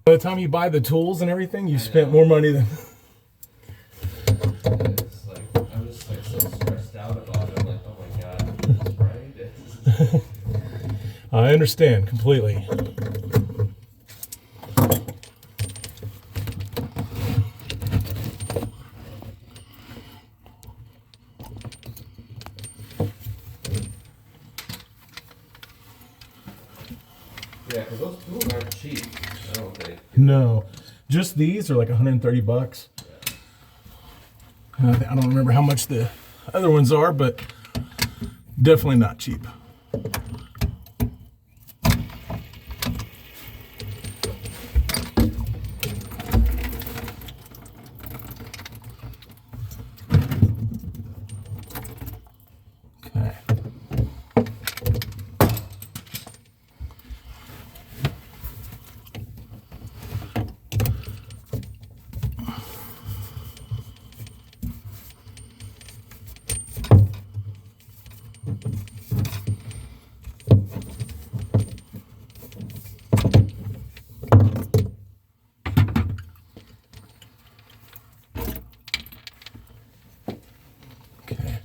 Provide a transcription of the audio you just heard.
By the time you buy the tools and everything, you spent more money than. It's like I'm just like so stressed out about it. I'm like, oh my god, this right? I understand completely. Yeah, because those tools aren't cheap. I don't think. No, just these are like 130 bucks. I don't remember how much the other ones are, but definitely not cheap. Okay. Okay.